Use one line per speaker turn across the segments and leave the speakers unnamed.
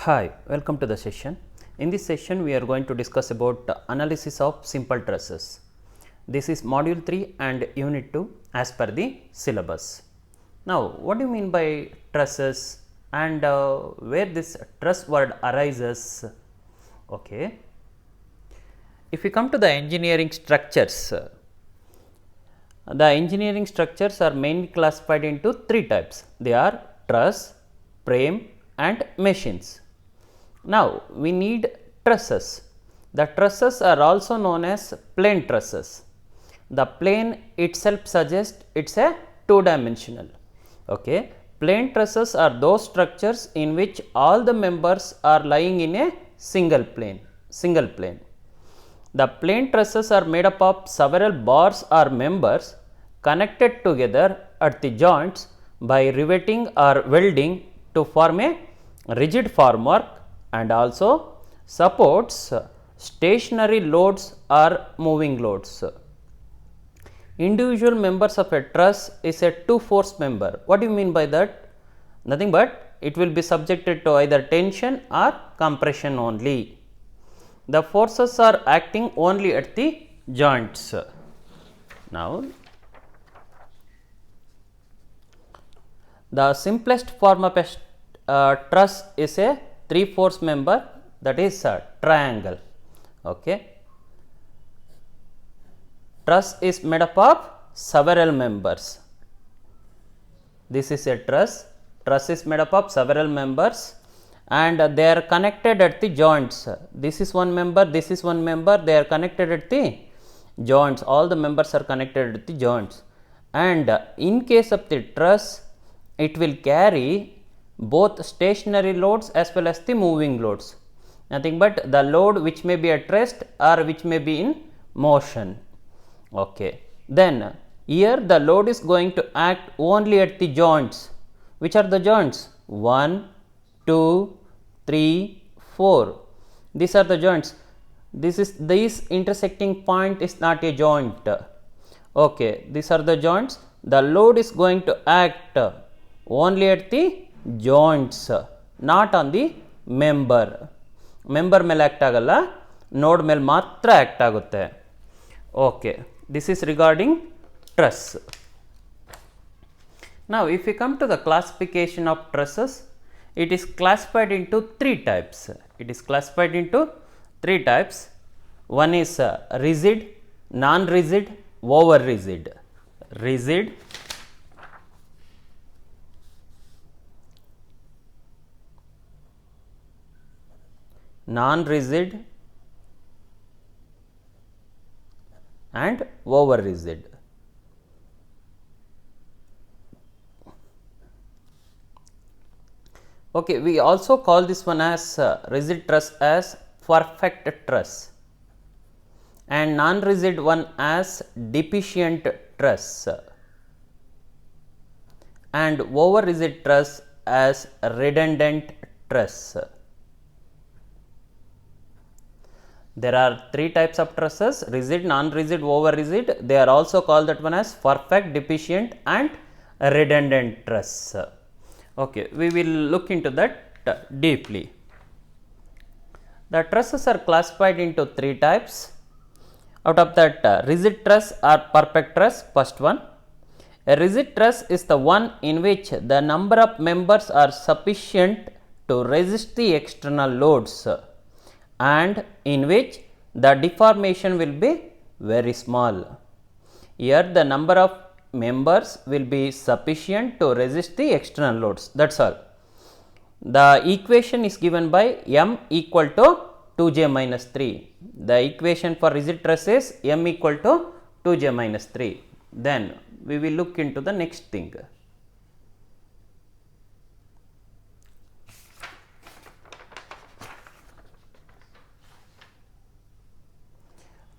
Hi, welcome to the session. In this session, we are going to discuss about analysis of simple trusses. This is module 3 and unit 2 as per the syllabus. Now, what do you mean by trusses and where this truss word arises? Okay. If we come to the engineering structures, the engineering structures are mainly classified into three types. They are truss, frame and machines. Now, we need trusses. The trusses are also known as plane trusses. The plane itself suggests it is a two-dimensional. Okay. Plane trusses are those structures in which all the members are lying in a single plane. The plane trusses are made up of several bars or members connected together at the joints by riveting or welding to form a rigid formwork and also supports stationary loads or moving loads. Individual members of a truss is a two-force member. What do you mean by that? Nothing but it will be subjected to either tension or compression only. The forces are acting only at the joints. Now, the simplest form of a truss is a three-force member, that is a triangle. Okay. Truss is made up of several members. This is a truss. Truss is made up of several members and they are connected at the joints. This is one member, this is one member, they are connected at the joints. All the members are connected at the joints. And in case of the truss, it will carry both stationary loads as well as the moving loads. Nothing but the load which may be at rest or which may be in motion. Okay. Then here the load is going to act only at the joints. Which are the joints? 1, 2, 3, 4. These are the joints. This intersecting point is not a joint. Okay. These are the joints. The load is going to act only at the joints, not on the member. Member ಮೇಲೆ act ಆಗಲ್ಲ, node ಮೇಲೆ ಮಾತ್ರ act ಆಗುತ್ತೆ. Okay, this is regarding truss. Now, if we come to the classification of trusses, it is classified into three types. One is rigid, non-rigid, over-rigid. Rigid, non-rigid and over-rigid. Okay, we also call this one as rigid truss as perfect truss and non-rigid one as deficient truss and over-rigid truss as redundant truss. There are three types of trusses: rigid, non-rigid, over-rigid. They are also called that one as perfect, deficient and redundant truss. Okay, we will look into that deeply. The trusses are classified into three types. Out of that, rigid truss or perfect truss, first one. A rigid truss is the one in which the number of members are sufficient to resist the external loads and in which the deformation will be very small. Here the number of members will be sufficient to resist the external loads, that is all. The equation is given by m equal to 2j minus 3. The equation for rigid truss is m equal to 2j minus 3. Then we will look into the next thing.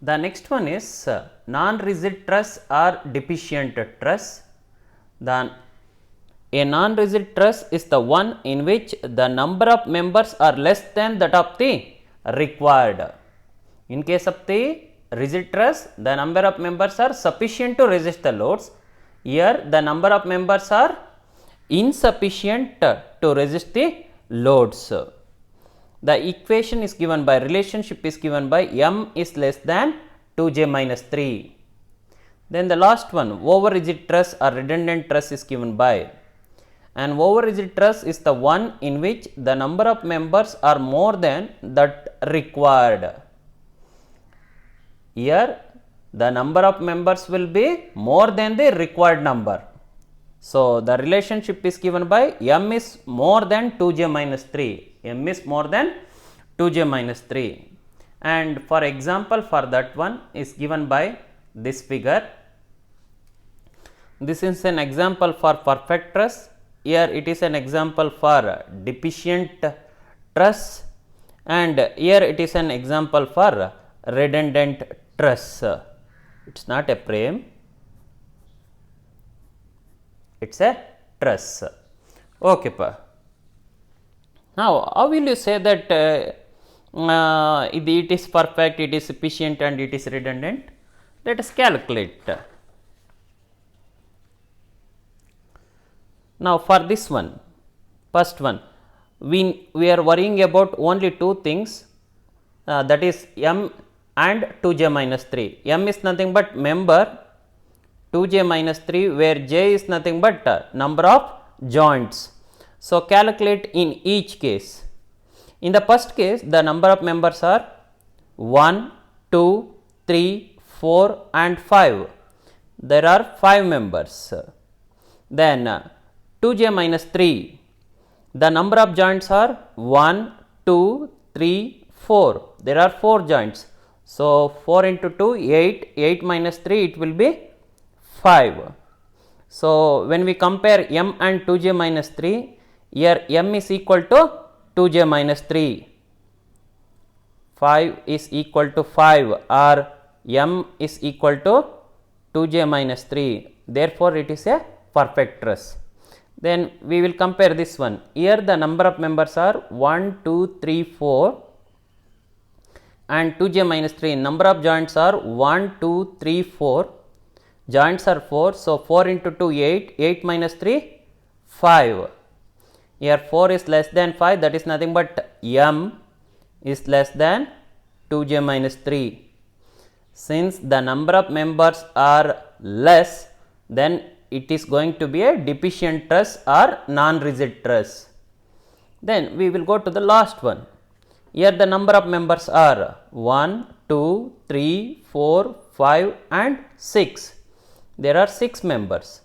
The next one is non-rigid truss or deficient truss. A non-rigid truss is the one in which the number of members are less than that of the required. In case of the rigid truss, the number of members are sufficient to resist the loads. Here the number of members are insufficient to resist the loads. The equation is given by, relationship is given by m is less than 2j minus 3. Then the last one, over rigid truss or redundant truss is given by, and over rigid truss is the one in which the number of members are more than that required. Here the number of members will be more than the required number. So the relationship is given by m is more than 2j minus 3, m is more than 2j minus 3, and for example for that one is given by this figure. This is an example for perfect truss. Here it is an example for deficient truss, and here it is an example for redundant truss. It is not a frame, it is a truss. Okay, pa. Now, how will you say that it is perfect, it is efficient and it is redundant? Let us calculate. Now, for this one, first one, we are worrying about only two things, that is m and 2j minus 3. M is nothing but member, 2j minus 3, where j is nothing but number of joints. So, calculate in each case. In the first case, the number of members are 1, 2, 3, 4 and 5. There are 5 members. Then 2j minus 3, the number of joints are 1, 2, 3, 4. There are 4 joints. So, 4 into 2, 8, 8 minus 3, it will be 5. So, when we compare m and 2j minus 3, here m is equal to 2j minus 3, 5 is equal to 5, or m is equal to 2j minus 3. Therefore, it is a perfect truss. Then we will compare this one. Here the number of members are 1, 2, 3, 4 and 2j minus 3. Number of joints are 1, 2, 3, 4. Joints are 4. So, 4 into 2, 8. 8 minus 3, 5. Here 4 is less than 5, that is nothing but m is less than 2j minus 3. Since the number of members are less, then it is going to be a deficient truss or non-rigid truss. Then we will go to the last one. Here the number of members are 1, 2, 3, 4, 5 and 6. There are 6 members.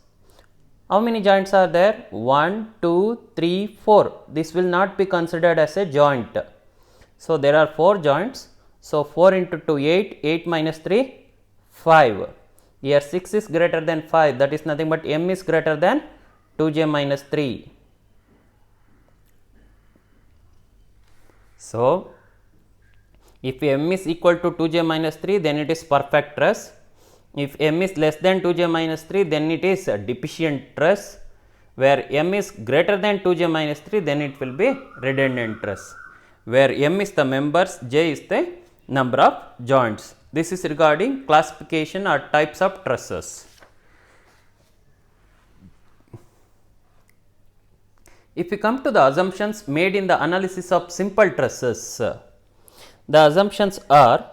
How many joints are there? 1, 2, 3, 4. This will not be considered as a joint. So, there are 4 joints. So, 4 into 2, 8, 8 minus 3, 5. Here 6 is greater than 5, that is nothing but m is greater than 2j minus 3. So, if m is equal to 2j minus 3, then it is perfect truss. If m is less than 2j minus 3, then it is a deficient truss. Where m is greater than 2j minus 3, then it will be redundant truss. Where m is the members, j is the number of joints. This is regarding classification or types of trusses. If we come to the assumptions made in the analysis of simple trusses, the assumptions are: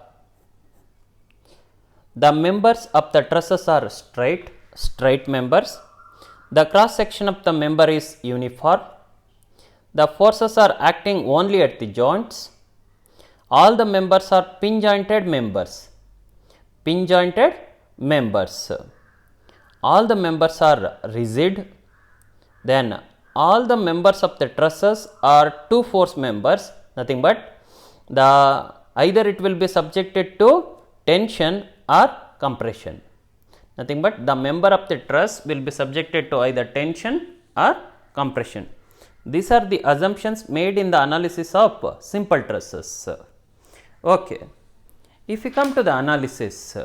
the members of the trusses are straight members, the cross section of the member is uniform, the forces are acting only at the joints, all the members are pin jointed members. All the members are rigid. Then all the members of the trusses are two force members, nothing but either it will be subjected to tension or compression. Nothing but the member of the truss will be subjected to either tension or compression. These are the assumptions made in the analysis of simple trusses. Okay. If we come to the analysis,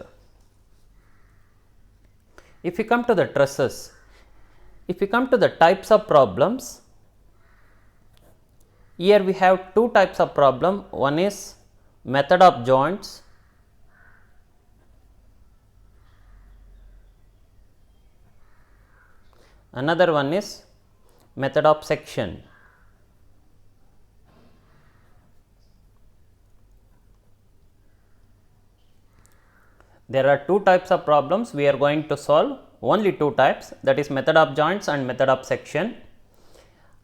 if we come to the trusses, if we come to the types of problems, here we have two types of problem. One is method of joints, another one is method of section. There are two types of problems we are going to solve, only two types, that is method of joints and method of section.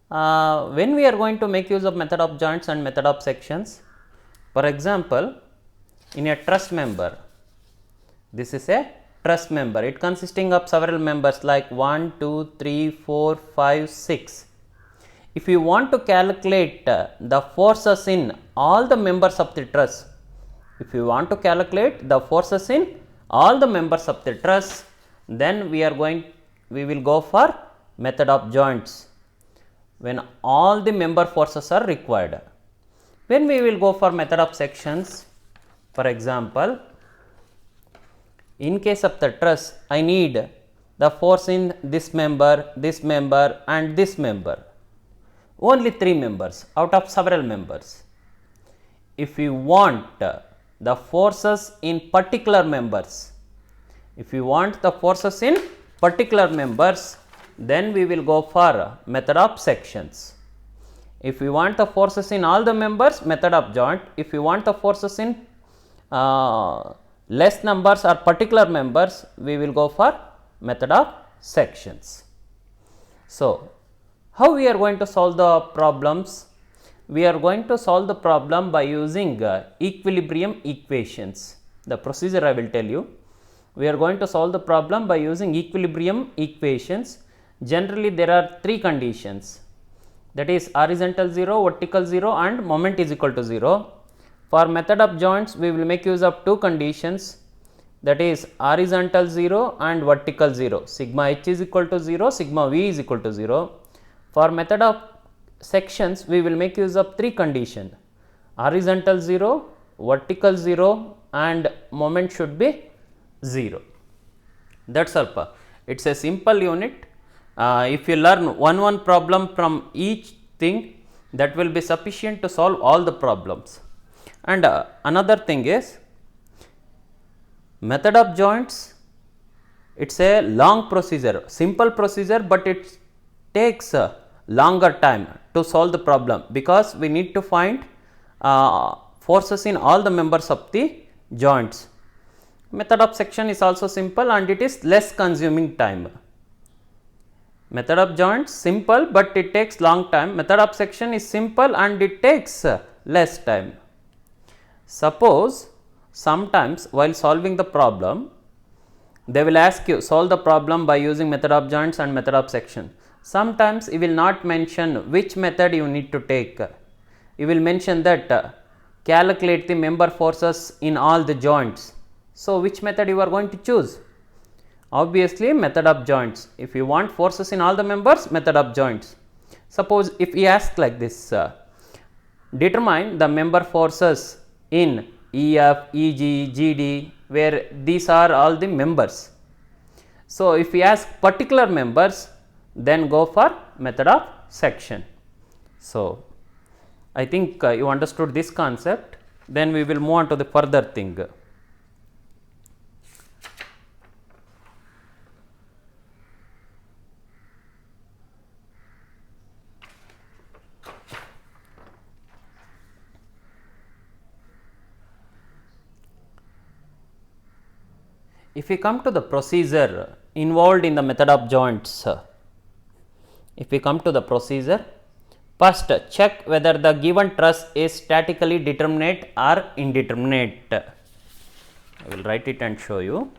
When we are going to make use of method of joints and method of sections, for example, in a truss member, this is a truss member, it consisting of several members like 1, 2, 3, 4, 5, 6. If you want to calculate the forces in all the members of the truss, if you want to calculate the forces in all the members of the truss, then we will go for method of joints when all the member forces are required. When we will go for method of sections, for example, in case of the truss, I need the force in this member and this member, only 3 members out of several members. If you want the forces in particular members, then we will go for method of sections. If we want the forces in all the members, method of joint. If you want the forces in less numbers or particular members, we will go for method of sections. So, how we are going to solve the problems? We are going to solve the problem by using equilibrium equations. The procedure I will tell you. We are going to solve the problem by using equilibrium equations. Generally, there are 3 conditions, that is horizontal 0, vertical 0 and moment is equal to 0. For method of joints, we will make use of 2 conditions, that is horizontal 0 and vertical 0, sigma h is equal to 0, sigma v is equal to 0. For method of sections, we will make use of 3 conditions, horizontal 0, vertical 0 and moment should be 0. That is all. It is a simple unit. If you learn one problem from each thing, that will be sufficient to solve all the problems. And another thing is, method of joints, it is a long procedure, simple procedure, but it takes longer time to solve the problem, because we need to find forces in all the members of the joints. Method of section is also simple and it is less consuming time. Method of joints simple, but it takes long time. Method of section is simple and it takes less time. Suppose sometimes while solving the problem, they will ask you solve the problem by using method of joints and method of section. Sometimes you will not mention which method you need to take. You will mention that calculate the member forces in all the joints. So, which method you are going to choose? Obviously, method of joints. If you want forces in all the members, method of joints. Suppose if we ask like this, determine the member forces in EF, EG, GD, where these are all the members. So, if we ask particular members, then go for method of section. So, I think you understood this concept. Then we will move on to the further thing. If we come to the procedure involved in the method of joints, first check whether the given truss is statically determinate or indeterminate. I will write it and show you.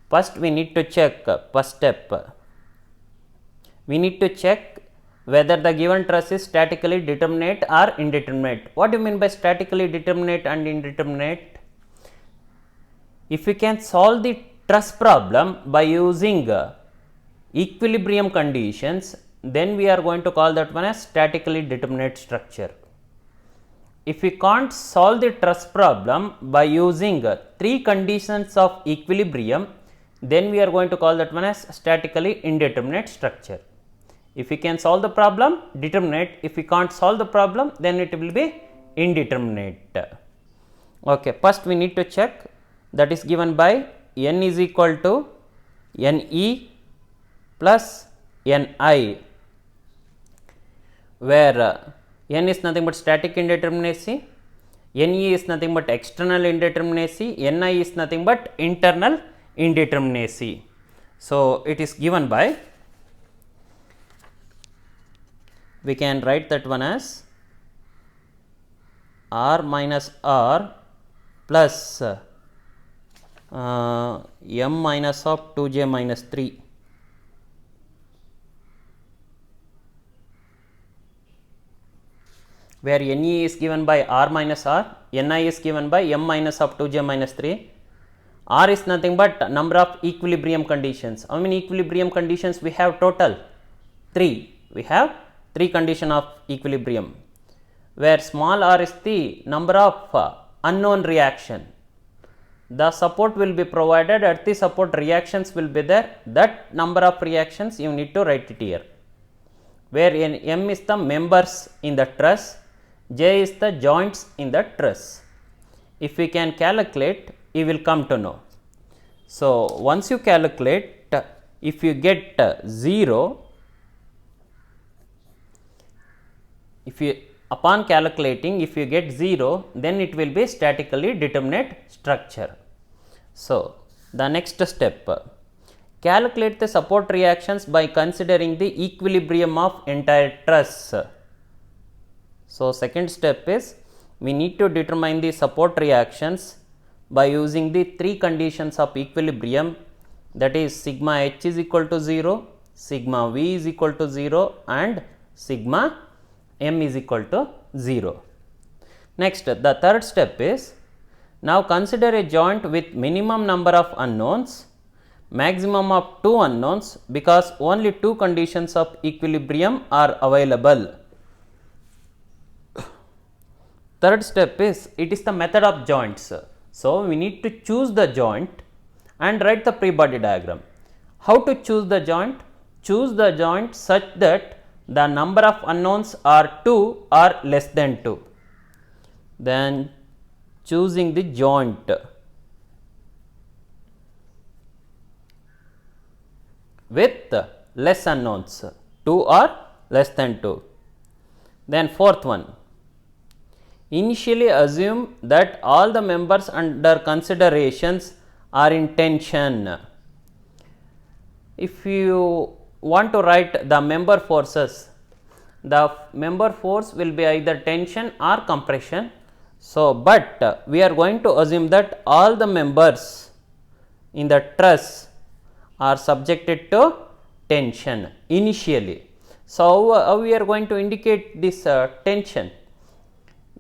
First we need to check, first step, we need to check whether the given truss is statically determinate or indeterminate. What do you mean by statically determinate and indeterminate? If we can solve the truss problem by using equilibrium conditions, then we are going to call that one as statically determinate structure. If we can't solve the truss problem by using 3 conditions of equilibrium, then we are going to call that one as statically indeterminate structure. If we can solve the problem, determinate. If we can't solve the problem, then it will be indeterminate. Okay, first we need to check, that is given by n is equal to Ne plus Ni, where n is nothing but static indeterminacy, Ne is nothing but external indeterminacy, Ni is nothing but internal indeterminacy. So, it is given by, we can write that one as R minus R plus m minus of 2j minus 3. Where Ne is given by R minus R, Ni is given by m minus of 2j minus 3. R is nothing but number of equilibrium conditions. How many equilibrium conditions we have total? 3. We have 3 conditions of equilibrium, where small r is the number of unknown reaction. The support will be provided, at the support reactions will be there, that number of reactions you need to write it here, where m is the members in the truss, j is the joints in the truss. If we can calculate, you will come to know. So, once you calculate, if you get 0, upon calculating, if you get 0, then it will be statically determinate structure. So, the next step, calculate the support reactions by considering the equilibrium of entire truss. So, second step is, we need to determine the support reactions by using the 3 conditions of equilibrium, that is sigma h is equal to 0, sigma v is equal to 0 and sigma m is equal to 0. Next, the third step is, now consider a joint with minimum number of unknowns, maximum of 2 unknowns, because only 2 conditions of equilibrium are available. Third step is, it is the method of joints. So, we need to choose the joint and write the free body diagram. How to choose the joint? Choose the joint such that the number of unknowns are 2 or less than 2. Then choosing the joint with less unknowns, 2 or less than 2. Then fourth one, initially assume that all the members under considerations are in tension. If you want to write the member forces, the member force will be either tension or compression. So, but we are going to assume that all the members in the truss are subjected to tension initially. So, how we are going to indicate this tension?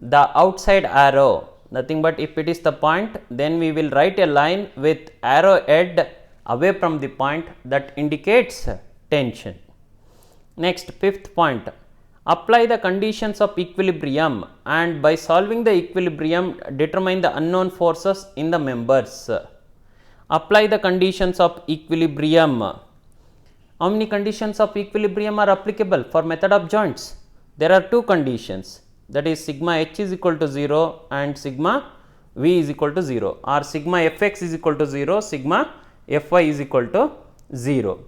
The outside arrow, nothing but if it is the point, then we will write a line with arrow head away from the point, that indicates tension. Next, fifth point, apply the conditions of equilibrium, and by solving the equilibrium determine the unknown forces in the members. Apply the conditions of equilibrium. How many conditions of equilibrium are applicable for method of joints? There are 2 conditions, that is sigma h is equal to 0 and sigma v is equal to 0, or sigma fx is equal to 0, sigma fy is equal to 0.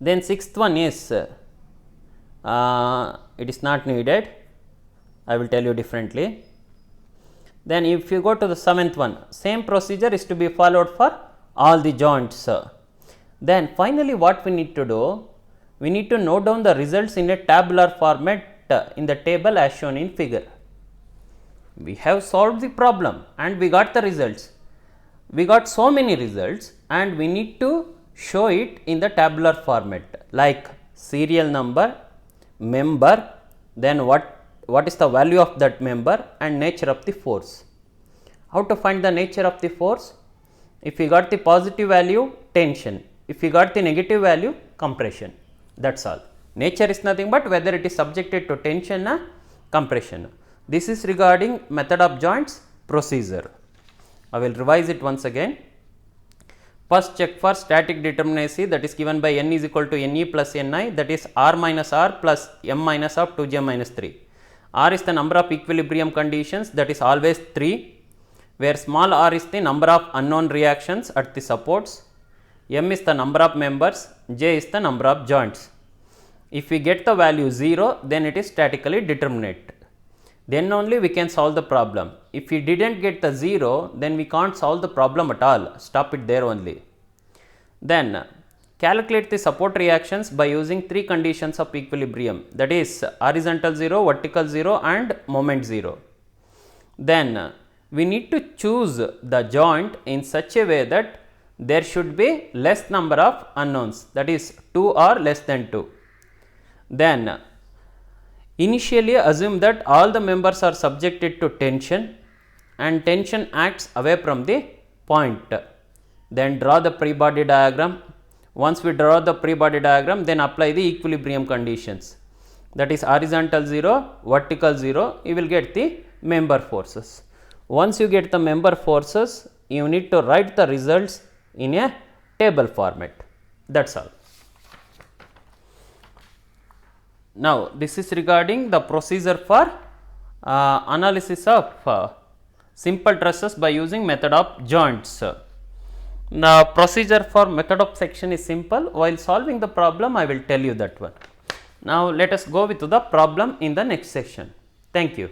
Then sixth one is, it is not needed, I will tell you differently. Then if you go to the seventh one, same procedure is to be followed for all the joints. Then finally what we need to do, we need to note down the results in a tabular format in the table as shown in figure. We have solved the problem and we got the results. We got so many results and we need to show it in the tabular format, like serial number, member, then what is the value of that member and nature of the force. How to find the nature of the force? If we got the positive value, tension. If we got the negative value, compression. That is all. Nature is nothing but whether it is subjected to tension or compression. This is regarding method of joints procedure. I will revise it once again. First, check for static determinacy, that is given by n is equal to Ne plus Ni, that is R minus R plus m minus of 2j minus 3. R is the number of equilibrium conditions, that is always 3, where small r is the number of unknown reactions at the supports, m is the number of members, j is the number of joints. If we get the value 0, then it is statically determinate. then only we can solve the problem. If we didn't get the 0, then we can't solve the problem at all, stop it there only. Then calculate the support reactions by using 3 conditions of equilibrium, that is horizontal 0, vertical 0 and moment 0. Then we need to choose the joint in such a way that there should be less number of unknowns, that is 2 or less than 2. Then initially assume that all the members are subjected to tension and tension acts away from the point. Then draw the free body diagram. Once we draw the free body diagram, then apply the equilibrium conditions, that is horizontal 0, vertical 0, you will get the member forces. Once you get the member forces, you need to write the results in a table format, that is all. Now, this is regarding the procedure for analysis of simple trusses by using method of joints. The procedure for method of section is simple. While solving the problem, I will tell you that one. Now, let us go with the problem in the next section. Thank you.